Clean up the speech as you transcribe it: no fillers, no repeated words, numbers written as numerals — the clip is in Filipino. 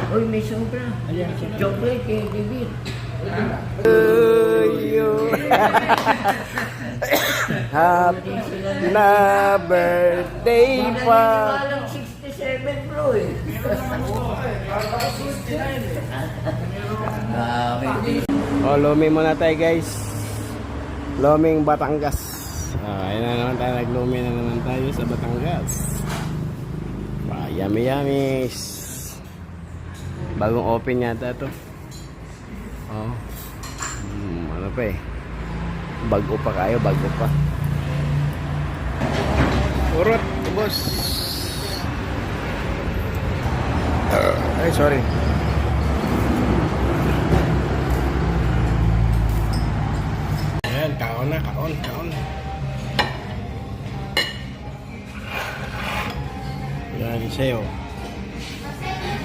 Uy, may sobra. Chocolate kay David. Happy na birthday pa. Walang 67 bro eh. Lumi muna tayo guys. Luming Batangas. Ayun na naman tayo. Naglumi na naman tayo sa Batangas. Yummy yummies. Bagong open yata to. Ano pa eh. Bago pa kayo. Bago pa. Urot. Boss. Ay sorry. Ayan, kaon na, kaon. Yan, sa'yo.